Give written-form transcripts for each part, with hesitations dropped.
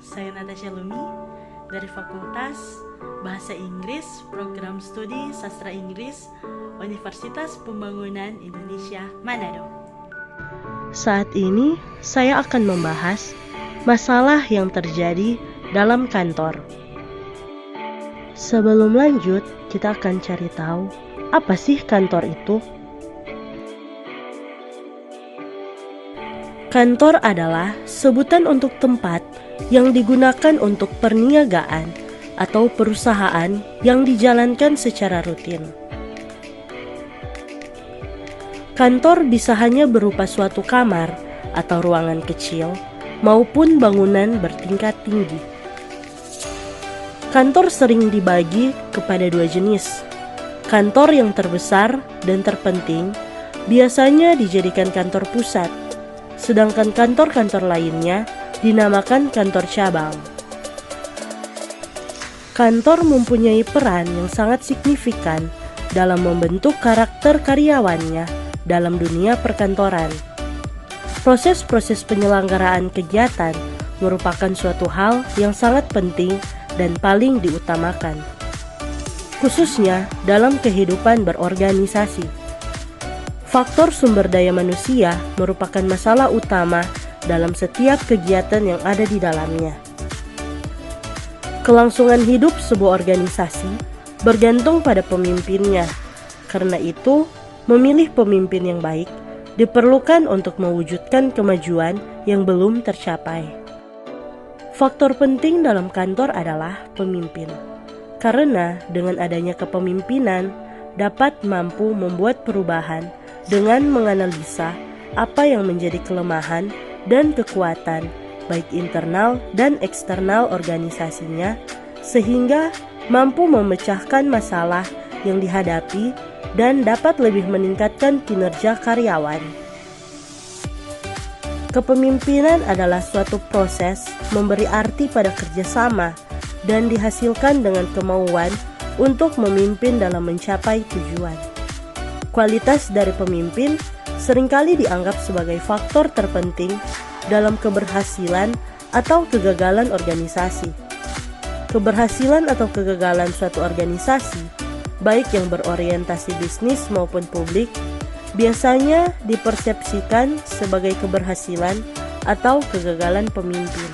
saya Natasha Lumi dari Fakultas Bahasa Inggris, Program Studi Sastra Inggris, Universitas Pembangunan Indonesia, Manado. Saat ini saya akan membahas masalah yang terjadi dalam kantor. Sebelum lanjut, kita akan cari tahu apa sih kantor itu. Kantor adalah sebutan untuk tempat yang digunakan untuk perniagaan atau perusahaan yang dijalankan secara rutin. Kantor bisa hanya berupa suatu kamar atau ruangan kecil maupun bangunan bertingkat tinggi. Kantor sering dibagi kepada dua jenis. Kantor yang terbesar dan terpenting biasanya dijadikan kantor pusat, sedangkan kantor-kantor lainnya dinamakan kantor cabang. Kantor mempunyai peran yang sangat signifikan dalam membentuk karakter karyawannya dalam dunia perkantoran. Proses-proses penyelenggaraan kegiatan merupakan suatu hal yang sangat penting dan paling diutamakan, khususnya dalam kehidupan berorganisasi. Faktor sumber daya manusia merupakan masalah utama dalam setiap kegiatan yang ada di dalamnya. Kelangsungan hidup sebuah organisasi bergantung pada pemimpinnya. Karena itu, memilih pemimpin yang baik diperlukan untuk mewujudkan kemajuan yang belum tercapai. Faktor penting dalam kantor adalah pemimpin. Karena dengan adanya kepemimpinan dapat mampu membuat perubahan dengan menganalisa apa yang menjadi kelemahan dan kekuatan baik internal dan eksternal organisasinya, sehingga mampu memecahkan masalah yang dihadapi dan dapat lebih meningkatkan kinerja karyawan. Kepemimpinan adalah suatu proses memberi arti pada kerjasama dan dihasilkan dengan kemauan untuk memimpin dalam mencapai tujuan. Kualitas dari pemimpin seringkali dianggap sebagai faktor terpenting dalam keberhasilan atau kegagalan organisasi. Keberhasilan atau kegagalan suatu organisasi, baik yang berorientasi bisnis maupun publik, biasanya dipersepsikan sebagai keberhasilan atau kegagalan pemimpin.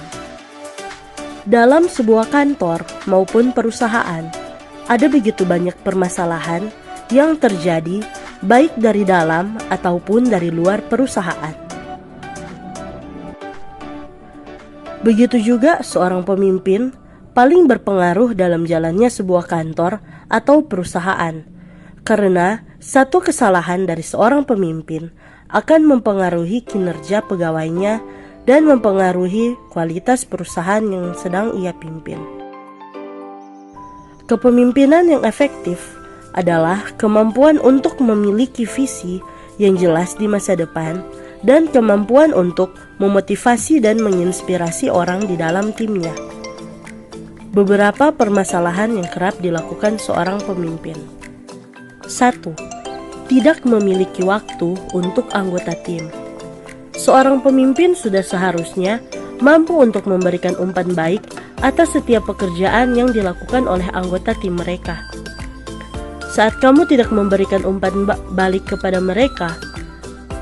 Dalam sebuah kantor maupun perusahaan, ada begitu banyak permasalahan yang terjadi baik dari dalam ataupun dari luar perusahaan. Begitu juga seorang pemimpin paling berpengaruh dalam jalannya sebuah kantor atau perusahaan, karena satu kesalahan dari seorang pemimpin akan mempengaruhi kinerja pegawainya dan mempengaruhi kualitas perusahaan yang sedang ia pimpin. Kepemimpinan yang efektif adalah kemampuan untuk memiliki visi yang jelas di masa depan dan kemampuan untuk memotivasi dan menginspirasi orang di dalam timnya. Beberapa permasalahan yang kerap dilakukan seorang pemimpin. 1. Tidak memiliki waktu untuk anggota tim. Seorang pemimpin sudah seharusnya mampu untuk memberikan umpan baik atas setiap pekerjaan yang dilakukan oleh anggota tim mereka. Saat kamu tidak memberikan umpan balik kepada mereka,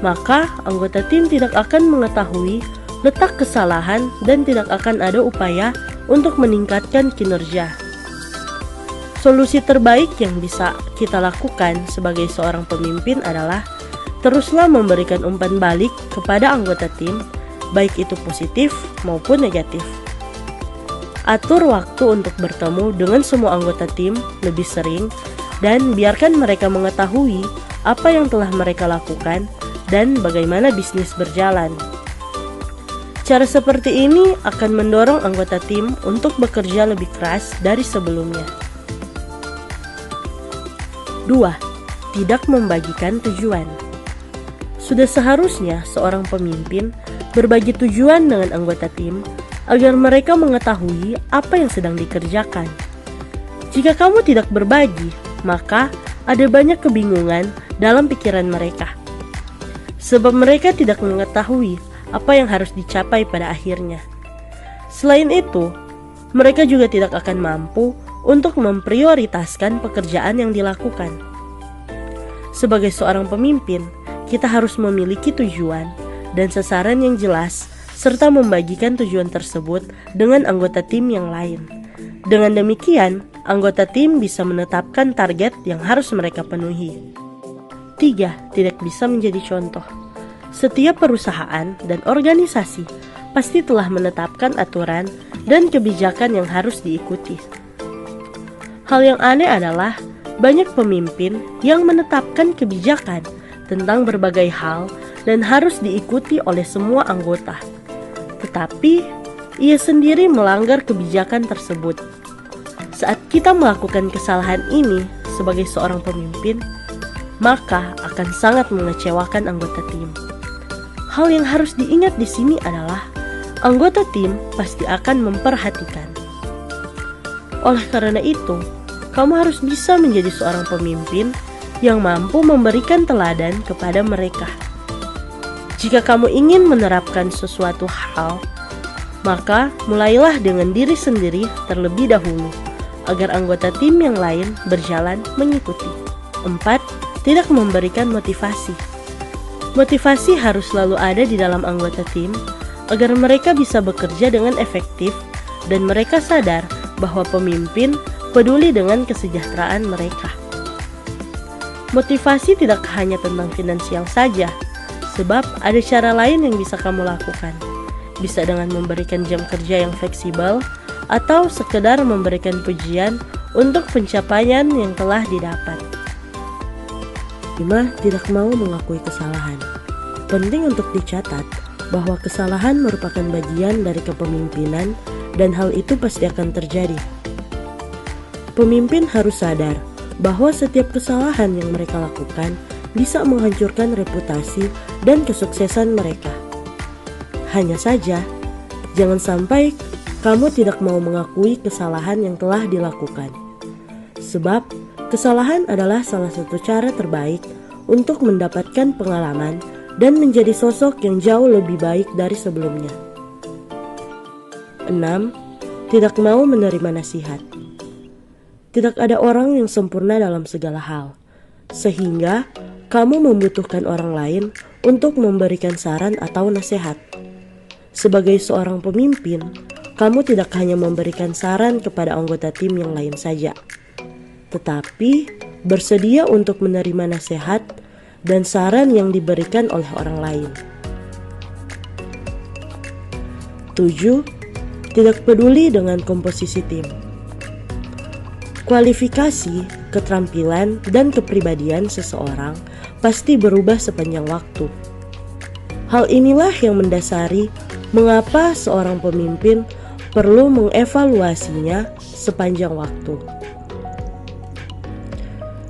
maka anggota tim tidak akan mengetahui letak kesalahan dan tidak akan ada upaya untuk meningkatkan kinerja. Solusi terbaik yang bisa kita lakukan sebagai seorang pemimpin adalah teruslah memberikan umpan balik kepada anggota tim, baik itu positif maupun negatif. Atur waktu untuk bertemu dengan semua anggota tim lebih sering dan biarkan mereka mengetahui apa yang telah mereka lakukan dan bagaimana bisnis berjalan. Cara seperti ini akan mendorong anggota tim untuk bekerja lebih keras dari sebelumnya. 2. Tidak membagikan tujuan. Sudah seharusnya seorang pemimpin berbagi tujuan dengan anggota tim agar mereka mengetahui apa yang sedang dikerjakan. Jika kamu tidak berbagi, maka ada banyak kebingungan dalam pikiran mereka. Sebab mereka tidak mengetahui apa yang harus dicapai pada akhirnya. Selain itu, mereka juga tidak akan mampu untuk memprioritaskan pekerjaan yang dilakukan. Sebagai seorang pemimpin, kita harus memiliki tujuan dan sasaran yang jelas, serta membagikan tujuan tersebut dengan anggota tim yang lain. Dengan demikian, anggota tim bisa menetapkan target yang harus mereka penuhi. 3. Tidak bisa menjadi contoh. Setiap perusahaan dan organisasi pasti telah menetapkan aturan dan kebijakan yang harus diikuti. Hal yang aneh adalah banyak pemimpin yang menetapkan kebijakan tentang berbagai hal dan harus diikuti oleh semua anggota. Tetapi, ia sendiri melanggar kebijakan tersebut. Saat kita melakukan kesalahan ini sebagai seorang pemimpin, maka akan sangat mengecewakan anggota tim. Hal yang harus diingat di sini adalah anggota tim pasti akan memperhatikan. Oleh karena itu, kamu harus bisa menjadi seorang pemimpin yang mampu memberikan teladan kepada mereka. Jika kamu ingin menerapkan sesuatu hal, maka mulailah dengan diri sendiri terlebih dahulu, agar anggota tim yang lain berjalan mengikuti. 4. Tidak memberikan motivasi. Motivasi harus selalu ada di dalam anggota tim, agar mereka bisa bekerja dengan efektif dan mereka sadar bahwa pemimpin peduli dengan kesejahteraan mereka. Motivasi tidak hanya tentang finansial saja, sebab ada cara lain yang bisa kamu lakukan. Bisa dengan memberikan jam kerja yang fleksibel, atau sekedar memberikan pujian untuk pencapaian yang telah didapat. 5. Tidak mau mengakui kesalahan. Penting untuk dicatat bahwa kesalahan merupakan bagian dari kepemimpinan dan hal itu pasti akan terjadi. Pemimpin harus sadar bahwa setiap kesalahan yang mereka lakukan bisa menghancurkan reputasi dan kesuksesan mereka. Hanya saja, jangan sampai kamu tidak mau mengakui kesalahan yang telah dilakukan. Sebab, kesalahan adalah salah satu cara terbaik untuk mendapatkan pengalaman dan menjadi sosok yang jauh lebih baik dari sebelumnya. 6. Tidak mau menerima nasihat. Tidak ada orang yang sempurna dalam segala hal, sehingga kamu membutuhkan orang lain untuk memberikan saran atau nasihat. Sebagai seorang pemimpin, kamu tidak hanya memberikan saran kepada anggota tim yang lain saja, tetapi bersedia untuk menerima nasihat dan saran yang diberikan oleh orang lain. 7. Tidak peduli dengan komposisi tim. Kualifikasi, keterampilan, dan kepribadian seseorang pasti berubah sepanjang waktu. Hal inilah yang mendasari mengapa seorang pemimpin perlu mengevaluasinya sepanjang waktu.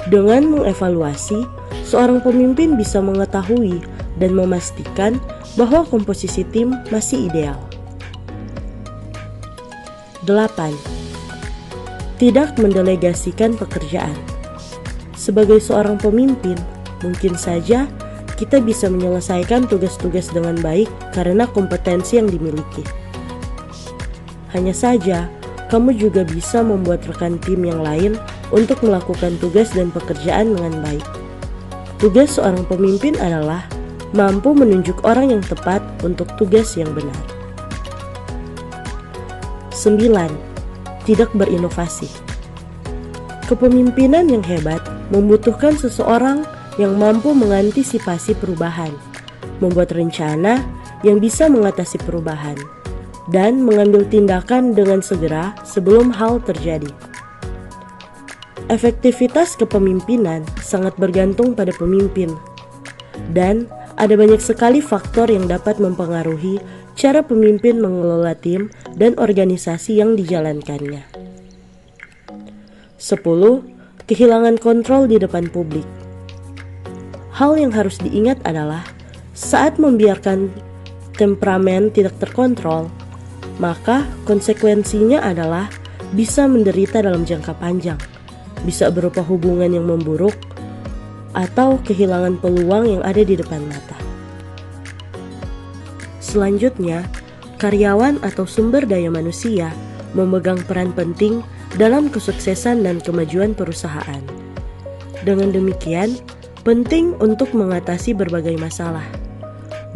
Dengan mengevaluasi, seorang pemimpin bisa mengetahui dan memastikan bahwa komposisi tim masih ideal. 8. Tidak mendelegasikan pekerjaan. Sebagai seorang pemimpin, mungkin saja kita bisa menyelesaikan tugas-tugas dengan baik karena kompetensi yang dimiliki. Hanya saja, kamu juga bisa membuat rekan tim yang lain untuk melakukan tugas dan pekerjaan dengan baik. Tugas seorang pemimpin adalah mampu menunjuk orang yang tepat untuk tugas yang benar. 9. Tidak berinovasi. Kepemimpinan yang hebat membutuhkan seseorang yang mampu mengantisipasi perubahan, membuat rencana yang bisa mengatasi perubahan, dan mengambil tindakan dengan segera sebelum hal terjadi. Efektivitas kepemimpinan sangat bergantung pada pemimpin, dan ada banyak sekali faktor yang dapat mempengaruhi cara pemimpin mengelola tim dan organisasi yang dijalankannya. 10. Kehilangan kontrol di depan publik. Hal yang harus diingat adalah saat membiarkan temperamen tidak terkontrol, maka konsekuensinya adalah bisa menderita dalam jangka panjang, bisa berupa hubungan yang memburuk, atau kehilangan peluang yang ada di depan mata. Selanjutnya, karyawan atau sumber daya manusia memegang peran penting dalam kesuksesan dan kemajuan perusahaan. Dengan demikian, penting untuk mengatasi berbagai masalah.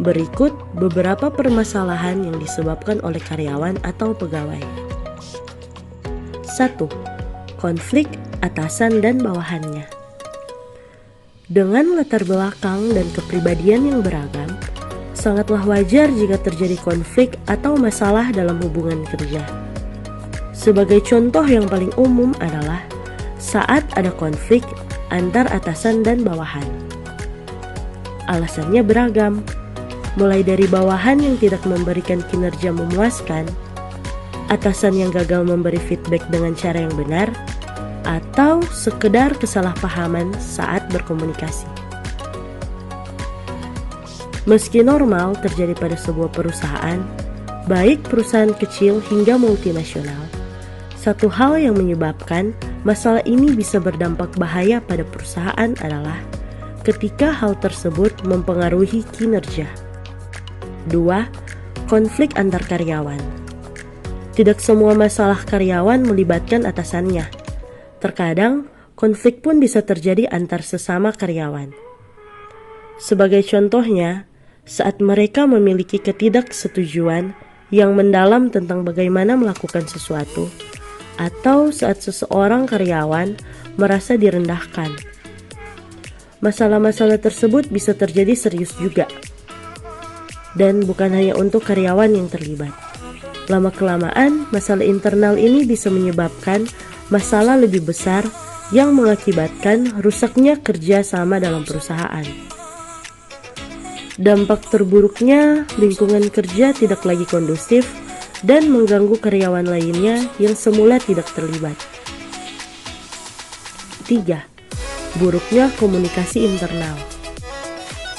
Berikut beberapa permasalahan yang disebabkan oleh karyawan atau pegawai. 1. Konflik atasan dan bawahannya. Dengan latar belakang dan kepribadian yang beragam, sangatlah wajar jika terjadi konflik atau masalah dalam hubungan kerja. Sebagai contoh yang paling umum adalah saat ada konflik antar atasan dan bawahan. Alasannya beragam, mulai dari bawahan yang tidak memberikan kinerja memuaskan, atasan yang gagal memberi feedback dengan cara yang benar, atau sekedar kesalahpahaman saat berkomunikasi. Meski normal terjadi pada sebuah perusahaan, baik perusahaan kecil hingga multinasional, satu hal yang menyebabkan masalah ini bisa berdampak bahaya pada perusahaan adalah ketika hal tersebut mempengaruhi kinerja. 2. Konflik antar karyawan. Tidak semua masalah karyawan melibatkan atasannya. Terkadang, konflik pun bisa terjadi antar sesama karyawan. Sebagai contohnya, saat mereka memiliki ketidaksetujuan yang mendalam tentang bagaimana melakukan sesuatu, atau saat seseorang karyawan merasa direndahkan. Masalah-masalah tersebut bisa terjadi serius juga, dan bukan hanya untuk karyawan yang terlibat. Lama-kelamaan, masalah internal ini bisa menyebabkan masalah lebih besar yang mengakibatkan rusaknya kerja sama dalam perusahaan. Dampak terburuknya, lingkungan kerja tidak lagi kondusif dan mengganggu karyawan lainnya yang semula tidak terlibat. 3. Buruknya komunikasi internal.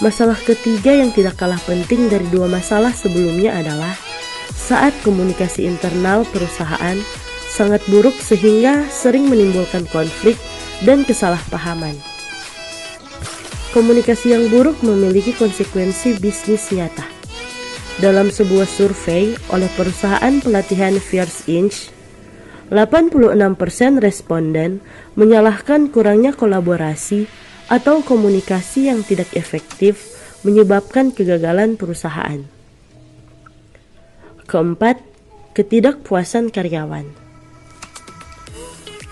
Masalah ketiga yang tidak kalah penting dari dua masalah sebelumnya adalah saat komunikasi internal perusahaan sangat buruk sehingga sering menimbulkan konflik dan kesalahpahaman. Komunikasi yang buruk memiliki konsekuensi bisnis nyata. Dalam sebuah survei oleh perusahaan pelatihan First Inch, 86% responden menyalahkan kurangnya kolaborasi atau komunikasi yang tidak efektif menyebabkan kegagalan perusahaan. 4. Ketidakpuasan karyawan.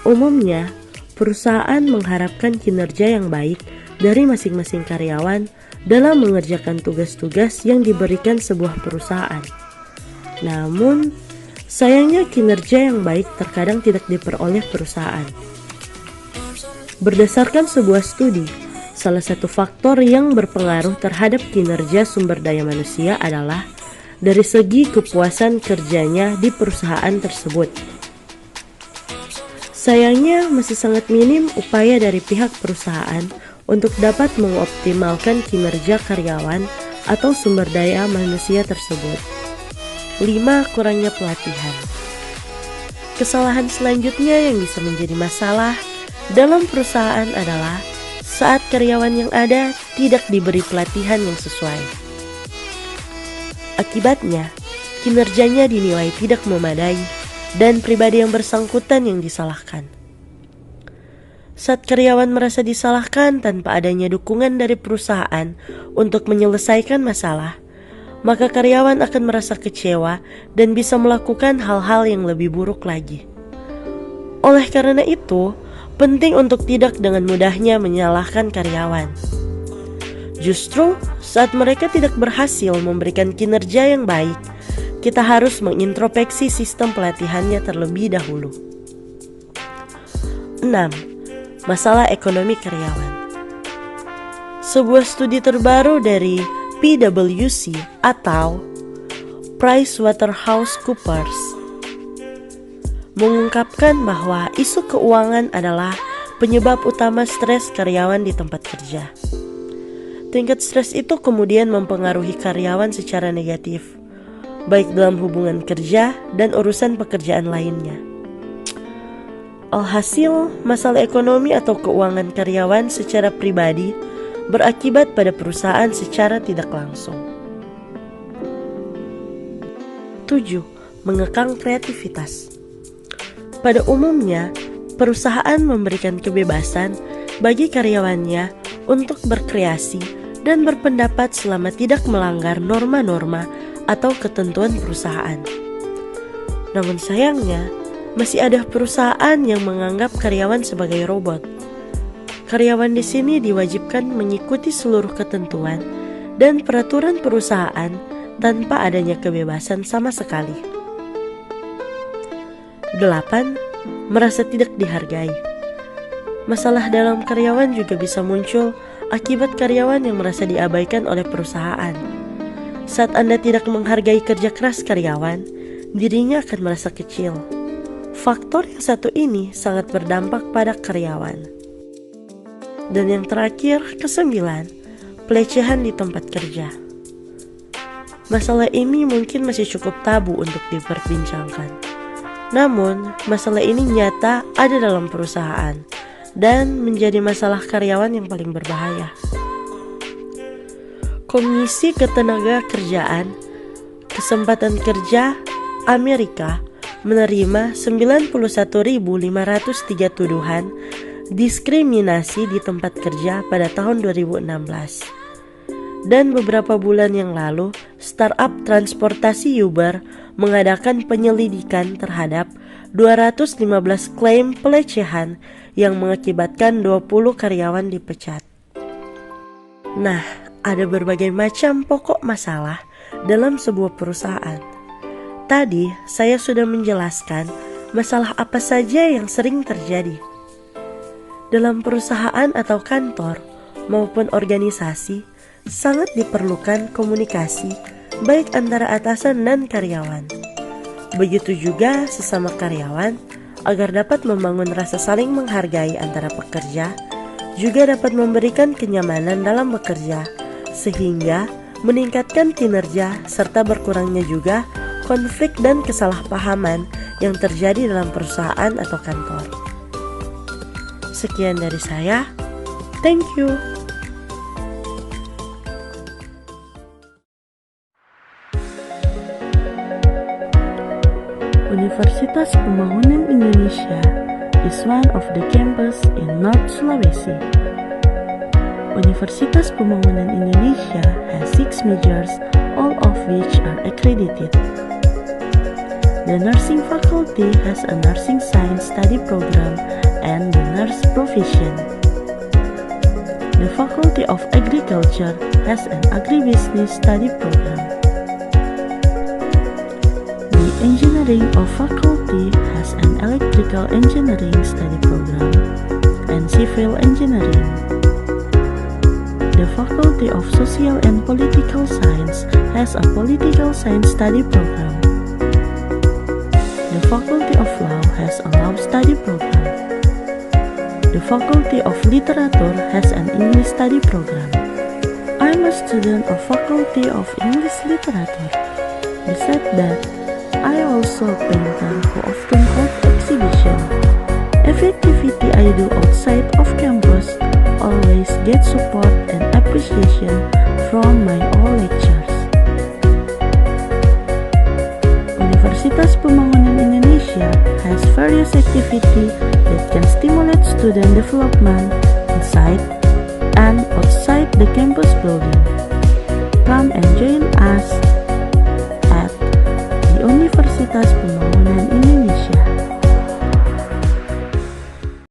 Umumnya, perusahaan mengharapkan kinerja yang baik dari masing-masing karyawan dalam mengerjakan tugas-tugas yang diberikan sebuah perusahaan. Namun, sayangnya kinerja yang baik terkadang tidak diperoleh perusahaan. Berdasarkan sebuah studi, salah satu faktor yang berpengaruh terhadap kinerja sumber daya manusia adalah dari segi kepuasan kerjanya di perusahaan tersebut. Sayangnya masih sangat minim upaya dari pihak perusahaan untuk dapat mengoptimalkan kinerja karyawan atau sumber daya manusia tersebut. 5. Kurangnya pelatihan. Kesalahan selanjutnya yang bisa menjadi masalah dalam perusahaan adalah saat karyawan yang ada tidak diberi pelatihan yang sesuai. Akibatnya, kinerjanya dinilai tidak memadai dan pribadi yang bersangkutan yang disalahkan. Saat karyawan merasa disalahkan tanpa adanya dukungan dari perusahaan untuk menyelesaikan masalah, maka karyawan akan merasa kecewa dan bisa melakukan hal-hal yang lebih buruk lagi. Oleh karena itu, penting untuk tidak dengan mudahnya menyalahkan karyawan. Justru saat mereka tidak berhasil memberikan kinerja yang baik, kita harus mengintrospeksi sistem pelatihannya terlebih dahulu. 6. Masalah ekonomi karyawan. Sebuah studi terbaru dari PwC atau PricewaterhouseCoopers mengungkapkan bahwa isu keuangan adalah penyebab utama stres karyawan di tempat kerja. Tingkat stres itu kemudian mempengaruhi karyawan secara negatif, baik dalam hubungan kerja dan urusan pekerjaan lainnya. Alhasil, masalah ekonomi atau keuangan karyawan secara pribadi berakibat pada perusahaan secara tidak langsung. 7. Mengekang kreativitas. Pada umumnya, perusahaan memberikan kebebasan bagi karyawannya untuk berkreasi dan berpendapat selama tidak melanggar norma-norma atau ketentuan perusahaan. Namun sayangnya, masih ada perusahaan yang menganggap karyawan sebagai robot. Karyawan di sini diwajibkan mengikuti seluruh ketentuan dan peraturan perusahaan tanpa adanya kebebasan sama sekali. 8. Merasa tidak dihargai. Masalah dalam karyawan juga bisa muncul akibat karyawan yang merasa diabaikan oleh perusahaan. Saat Anda tidak menghargai kerja keras karyawan, dirinya akan merasa kecil. Faktor yang satu ini sangat berdampak pada karyawan. Dan yang terakhir, ke-9, pelecehan di tempat kerja. Masalah ini mungkin masih cukup tabu untuk diperbincangkan. Namun, masalah ini nyata ada dalam perusahaan dan menjadi masalah karyawan yang paling berbahaya. Komisi Ketenagakerjaan Kesempatan Kerja Amerika menerima 91.503 tuduhan diskriminasi di tempat kerja pada tahun 2016. Dan beberapa bulan yang lalu, startup transportasi Uber mengadakan penyelidikan terhadap 215 klaim pelecehan yang mengakibatkan 20 karyawan dipecat. Nah, ada berbagai macam pokok masalah dalam sebuah perusahaan. Tadi saya sudah menjelaskan masalah apa saja yang sering terjadi. Dalam perusahaan atau kantor maupun organisasi, sangat diperlukan komunikasi baik antara atasan dan karyawan. Begitu juga sesama karyawan agar dapat membangun rasa saling menghargai antara pekerja, juga dapat memberikan kenyamanan dalam bekerja, sehingga meningkatkan kinerja serta berkurangnya juga konflik dan kesalahpahaman yang terjadi dalam perusahaan atau kantor. Sekian dari saya. Thank you. Universitas Pembangunan Indonesia is one of the campus in North Sulawesi. Universitas Pembangunan Indonesia has 6 majors, all of which are accredited. The nursing faculty has a nursing science study program and the nurse profession. The Faculty of Agriculture has an agribusiness study program. The Engineering of Faculty has an electrical engineering study program and civil engineering. The Faculty of Social and Political Science has a political science study program. The Faculty of Law has a law study program. The Faculty of Literature has an English study program. I'm a student of Faculty of English Literature. Besides that, I also a painter who often hold exhibition. Every activity I do outside of campus always get support and appreciation from my all lectures. Universitas Pembangunan Indonesia has various activities that can stimulate student development inside and outside the campus building. Come and join us